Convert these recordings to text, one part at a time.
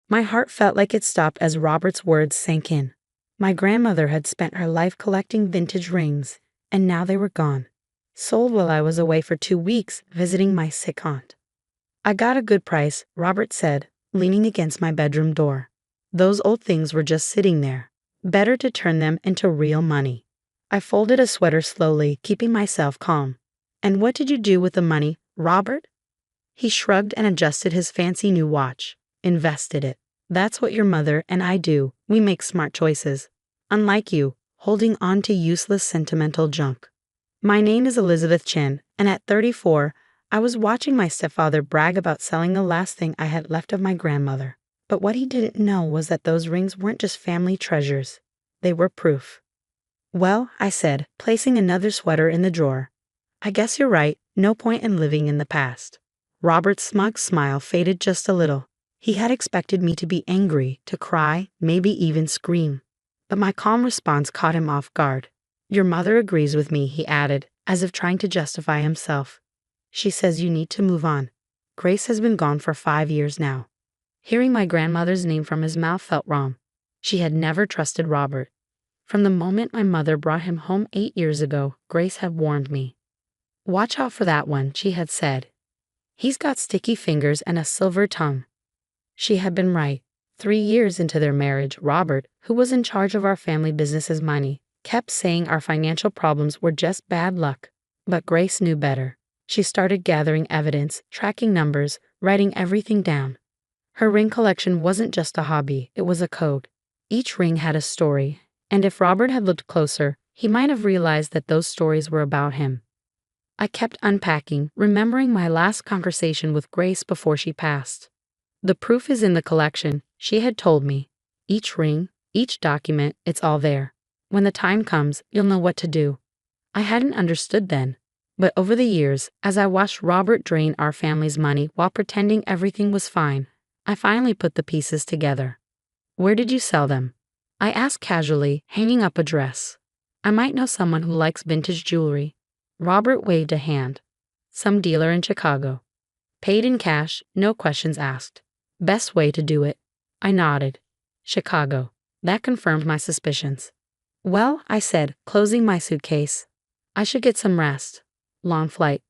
My heart felt like it stopped as Robert's words sank in. My grandmother had spent her life collecting vintage rings, and now they were gone. Sold while I was away for 2 weeks visiting my sick aunt. I got a good price, Robert said, leaning against my bedroom door. Those old things were just sitting there. Better to turn them into real money. I folded a sweater slowly, keeping myself calm. And what did you do with the money, Robert? He shrugged and adjusted his fancy new watch. Invested it. That's what your mother and I do. We make smart choices. Unlike you, holding on to useless sentimental junk. My name is Elizabeth Chen, and at 34, I was watching my stepfather brag about selling the last thing I had left of my grandmother. But what he didn't know was that those rings weren't just family treasures. They were proof. Well, I said, placing another sweater in the drawer. I guess you're right, no point in living in the past. Robert's smug smile faded just a little. He had expected me to be angry, to cry, maybe even scream. But my calm response caught him off guard. Your mother agrees with me, he added, as if trying to justify himself. She says you need to move on. Grace has been gone for 5 years now. Hearing my grandmother's name from his mouth felt wrong. She had never trusted Robert. From the moment my mother brought him home 8 years ago, Grace had warned me. Watch out for that one, she had said. He's got sticky fingers and a silver tongue. She had been right. 3 years into their marriage, Robert, who was in charge of our family business's money, kept saying our financial problems were just bad luck. But Grace knew better. She started gathering evidence, tracking numbers, writing everything down. Her ring collection wasn't just a hobby, it was a code. Each ring had a story, and if Robert had looked closer, he might have realized that those stories were about him. I kept unpacking, remembering my last conversation with Grace before she passed. The proof is in the collection, she had told me. Each ring, each document, it's all there. When the time comes, you'll know what to do. I hadn't understood then. But over the years, as I watched Robert drain our family's money while pretending everything was fine, I finally put the pieces together. Where did you sell them? I asked casually, hanging up a dress. I might know someone who likes vintage jewelry. Robert waved a hand. Some dealer in Chicago. Paid in cash, no questions asked. Best way to do it. I nodded. Chicago. That confirmed my suspicions. Well, I said, closing my suitcase. I should get some rest. Long flight.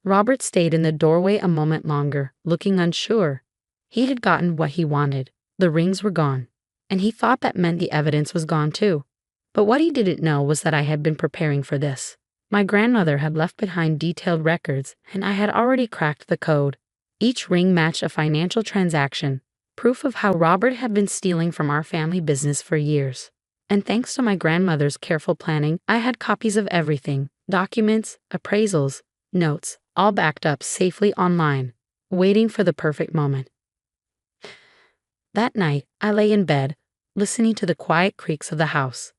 Robert stayed in the doorway a moment longer, looking unsure. He had gotten what he wanted. The rings were gone. And he thought that meant the evidence was gone too. But what he didn't know was that I had been preparing for this. My grandmother had left behind detailed records, and I had already cracked the code. Each ring matched a financial transaction, proof of how Robert had been stealing from our family business for years. And thanks to my grandmother's careful planning, I had copies of everything, documents, appraisals, notes, all backed up safely online, waiting for the perfect moment. That night, I lay in bed, listening to the quiet creaks of the house.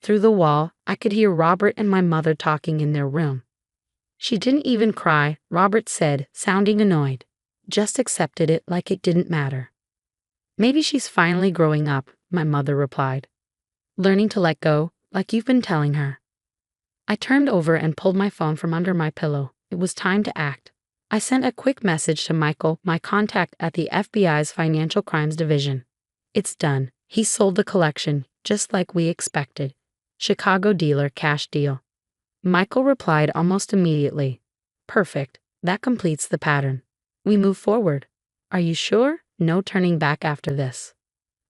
Through the wall, I could hear Robert and my mother talking in their room. She didn't even cry, Robert said, sounding annoyed. Just accepted it like it didn't matter. Maybe she's finally growing up, my mother replied. Learning to let go, like you've been telling her. I turned over and pulled my phone from under my pillow. It was time to act. I sent a quick message to Michael, my contact at the FBI's Financial Crimes Division. It's done. He sold the collection, just like we expected. Chicago dealer, cash deal. Michael replied almost immediately. Perfect. That completes the pattern. We move forward. Are you sure? No turning back after this.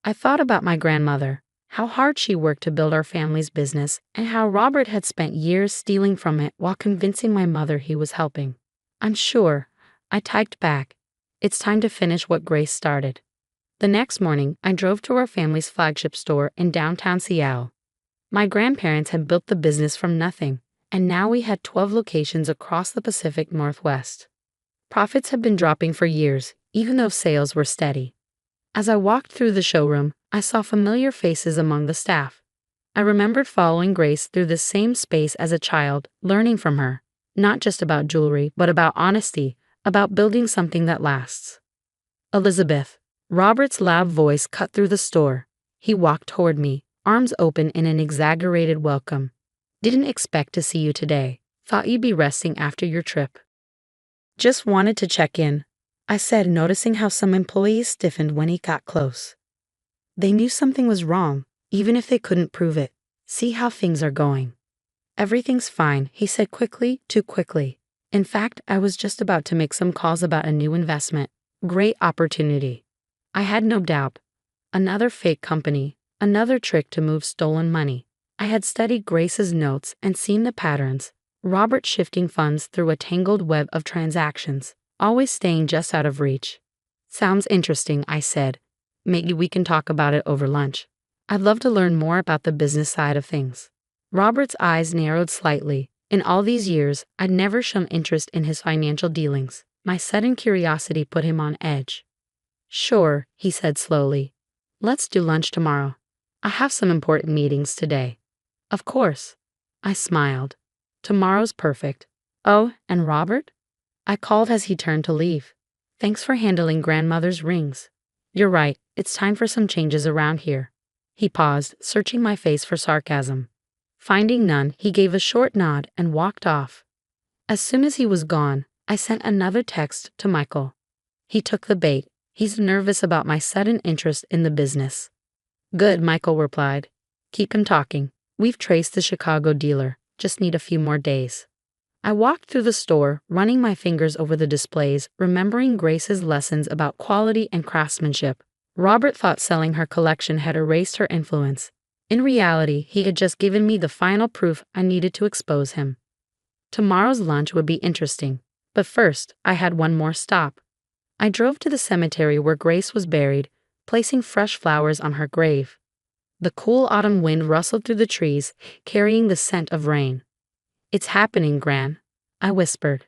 I thought about my grandmother, how hard she worked to build our family's business, and how Robert had spent years stealing from it while convincing my mother he was helping. I'm sure. I typed back. It's time to finish what Grace started. The next morning, I drove to our family's flagship store in downtown Seattle. My grandparents had built the business from nothing, and now we had 12 locations across the Pacific Northwest. Profits had been dropping for years, even though sales were steady. As I walked through the showroom, I saw familiar faces among the staff. I remembered following Grace through the same space as a child, learning from her, not just about jewelry, but about honesty, about building something that lasts. Elizabeth. Robert's loud voice cut through the store. He walked toward me, arms open in an exaggerated welcome. Didn't expect to see you today. Thought you'd be resting after your trip. Just wanted to check in. I said, noticing how some employees stiffened when he got close. They knew something was wrong, even if they couldn't prove it. See how things are going. Everything's fine, he said quickly, too quickly. In fact, I was just about to make some calls about a new investment. Great opportunity. I had no doubt. Another fake company, another trick to move stolen money. I had studied Grace's notes and seen the patterns. Robert shifting funds through a tangled web of transactions, always staying just out of reach. Sounds interesting, I said. Maybe we can talk about it over lunch. I'd love to learn more about the business side of things. Robert's eyes narrowed slightly. In all these years, I'd never shown interest in his financial dealings. My sudden curiosity put him on edge. Sure, he said slowly. Let's do lunch tomorrow. I have some important meetings today. Of course. I smiled. Tomorrow's perfect. Oh, and Robert? I called as he turned to leave. Thanks for handling grandmother's rings. You're right, it's time for some changes around here. He paused, searching my face for sarcasm. Finding none, he gave a short nod and walked off. As soon as he was gone, I sent another text to Michael. He took the bait. He's nervous about my sudden interest in the business. Good, Michael replied. Keep him talking. We've traced the Chicago dealer. Just need a few more days. I walked through the store, running my fingers over the displays, remembering Grace's lessons about quality and craftsmanship. Robert thought selling her collection had erased her influence. In reality, he had just given me the final proof I needed to expose him. Tomorrow's lunch would be interesting, but first, I had one more stop. I drove to the cemetery where Grace was buried, placing fresh flowers on her grave. The cool autumn wind rustled through the trees, carrying the scent of rain. It's happening, Gran, I whispered.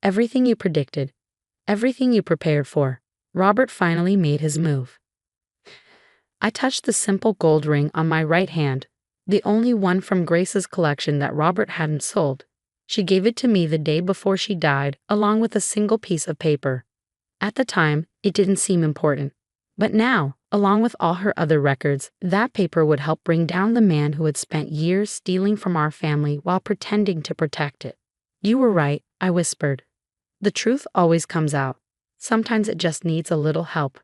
Everything you predicted. Everything you prepared for. Robert finally made his move. I touched the simple gold ring on my right hand, the only one from Grace's collection that Robert hadn't sold. She gave it to me the day before she died, along with a single piece of paper. At the time, it didn't seem important. But now, along with all her other records, that paper would help bring down the man who had spent years stealing from our family while pretending to protect it. You were right, I whispered. The truth always comes out. Sometimes it just needs a little help.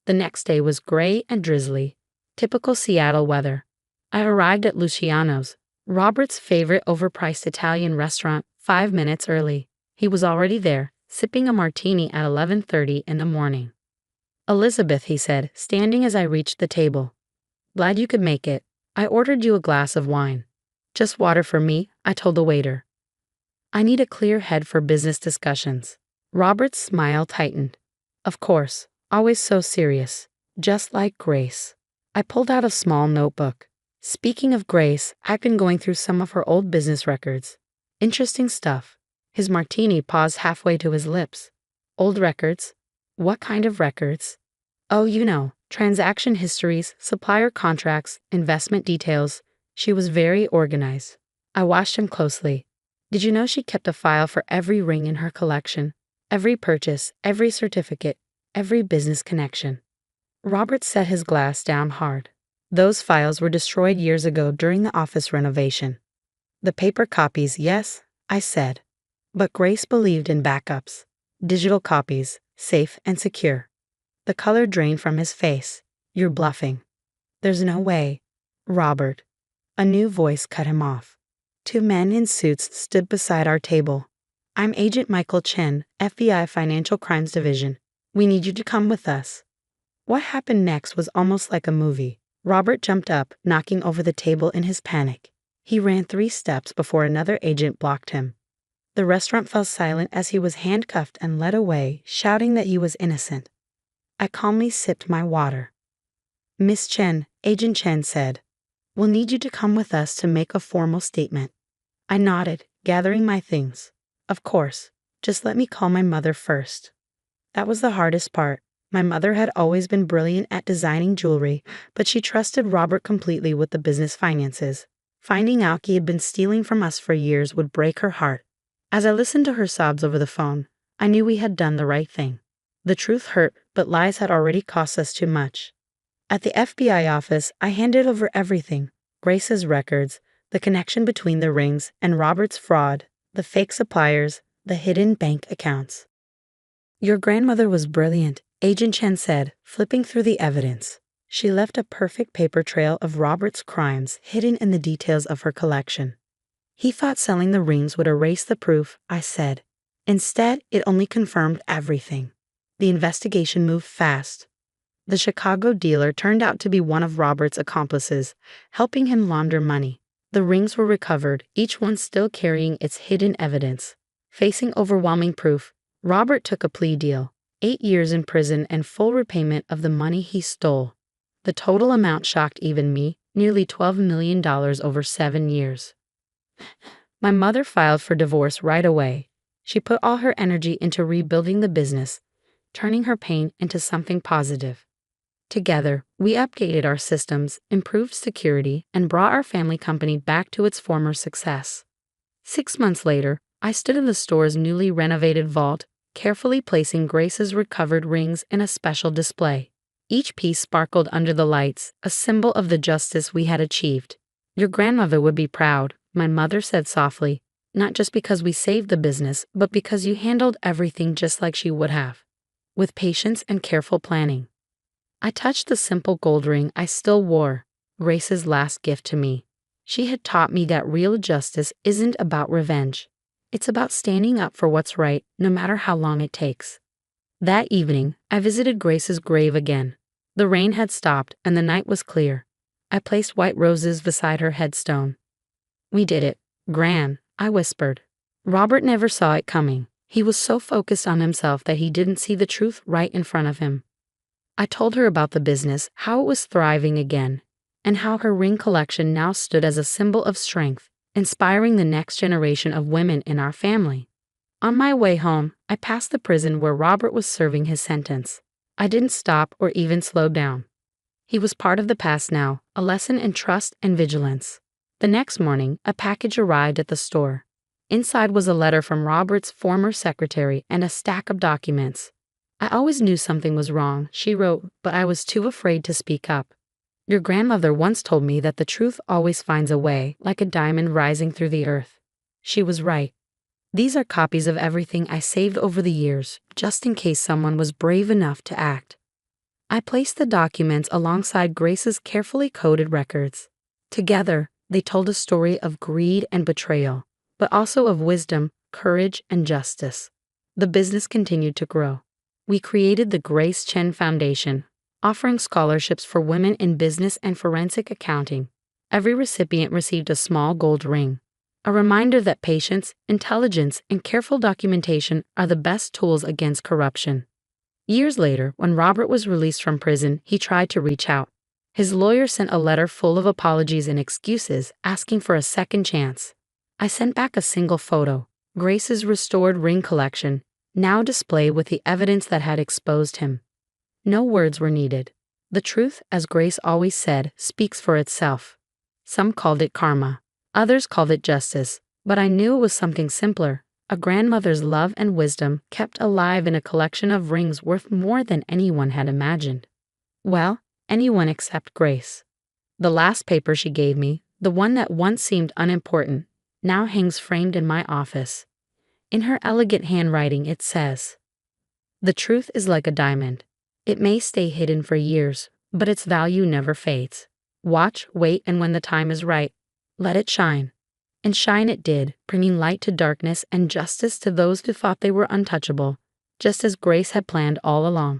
The next day was gray and drizzly. Typical Seattle weather. I arrived at Luciano's, Robert's favorite overpriced Italian restaurant, 5 minutes early. He was already there, sipping a martini at 11:30 in the morning. Elizabeth, he said, standing as I reached the table. Glad you could make it. I ordered you a glass of wine. Just water for me, I told the waiter. I need a clear head for business discussions. Robert's smile tightened. Of course, always so serious, just like Grace. I pulled out a small notebook. Speaking of Grace, I've been going through some of her old business records. Interesting stuff. His martini paused halfway to his lips. Old records? What kind of records? Oh, you know, transaction histories, supplier contracts, investment details. She was very organized. I watched him closely. Did you know she kept a file for every ring in her collection? Every purchase, every certificate, every business connection. Robert set his glass down hard. Those files were destroyed years ago during the office renovation. The paper copies, yes, I said. But Grace believed in backups. Digital copies, safe and secure. The color drained from his face. You're bluffing. There's no way. Robert. A new voice cut him off. 2 men in suits stood beside our table. I'm Agent Michael Chen, FBI Financial Crimes Division. We need you to come with us. What happened next was almost like a movie. Robert jumped up, knocking over the table in his panic. He ran 3 steps before another agent blocked him. The restaurant fell silent as he was handcuffed and led away, shouting that he was innocent. I calmly sipped my water. Miss Chen, Agent Chen said, we'll need you to come with us to make a formal statement. I nodded, gathering my things. Of course, just let me call my mother first. That was the hardest part. My mother had always been brilliant at designing jewelry, but she trusted Robert completely with the business finances. Finding out he had been stealing from us for years would break her heart. As I listened to her sobs over the phone, I knew we had done the right thing. The truth hurt, but lies had already cost us too much. At the FBI office, I handed over everything. Grace's records, the connection between the rings and Robert's fraud, the fake suppliers, the hidden bank accounts. Your grandmother was brilliant, Agent Chen said, flipping through the evidence. She left a perfect paper trail of Robert's crimes hidden in the details of her collection. He thought selling the rings would erase the proof, I said. Instead, it only confirmed everything. The investigation moved fast. The Chicago dealer turned out to be one of Robert's accomplices, helping him launder money. The rings were recovered, each one still carrying its hidden evidence. Facing overwhelming proof, Robert took a plea deal, 8 years in prison and full repayment of the money he stole. The total amount shocked even me, nearly $12 million over 7 years. My mother filed for divorce right away. She put all her energy into rebuilding the business, turning her pain into something positive. Together, we updated our systems, improved security, and brought our family company back to its former success. 6 months later, I stood in the store's newly renovated vault, carefully placing Grace's recovered rings in a special display. Each piece sparkled under the lights, a symbol of the justice we had achieved. Your grandmother would be proud, my mother said softly, not just because we saved the business, but because you handled everything just like she would have, with patience and careful planning. I touched the simple gold ring I still wore, Grace's last gift to me. She had taught me that real justice isn't about revenge. It's about standing up for what's right, no matter how long it takes. That evening, I visited Grace's grave again. The rain had stopped and the night was clear. I placed white roses beside her headstone. We did it, Gran, I whispered. Robert never saw it coming. He was so focused on himself that he didn't see the truth right in front of him. I told her about the business, how it was thriving again, and how her ring collection now stood as a symbol of strength, inspiring the next generation of women in our family. On my way home, I passed the prison where Robert was serving his sentence. I didn't stop or even slow down. He was part of the past now, a lesson in trust and vigilance. The next morning, a package arrived at the store. Inside was a letter from Robert's former secretary and a stack of documents. I always knew something was wrong, she wrote, but I was too afraid to speak up. Your grandmother once told me that the truth always finds a way, like a diamond rising through the earth. She was right. These are copies of everything I saved over the years, just in case someone was brave enough to act. I placed the documents alongside Grace's carefully coded records. Together, they told a story of greed and betrayal, but also of wisdom, courage, and justice. The business continued to grow. We created the Grace Chen Foundation, offering scholarships for women in business and forensic accounting. Every recipient received a small gold ring, a reminder that patience, intelligence, and careful documentation are the best tools against corruption. Years later, when Robert was released from prison, he tried to reach out. His lawyer sent a letter full of apologies and excuses, asking for a second chance. I sent back a single photo, Grace's restored ring collection, now displayed with the evidence that had exposed him. No words were needed. The truth, as Grace always said, speaks for itself. Some called it karma. Others called it justice. But I knew it was something simpler. A grandmother's love and wisdom kept alive in a collection of rings worth more than anyone had imagined. Well, anyone except Grace. The last paper she gave me, the one that once seemed unimportant, now hangs framed in my office. In her elegant handwriting it says, "The truth is like a diamond. It may stay hidden for years, but its value never fades. Watch, wait, and when the time is right, let it shine." And shine it did, bringing light to darkness and justice to those who thought they were untouchable, just as Grace had planned all along.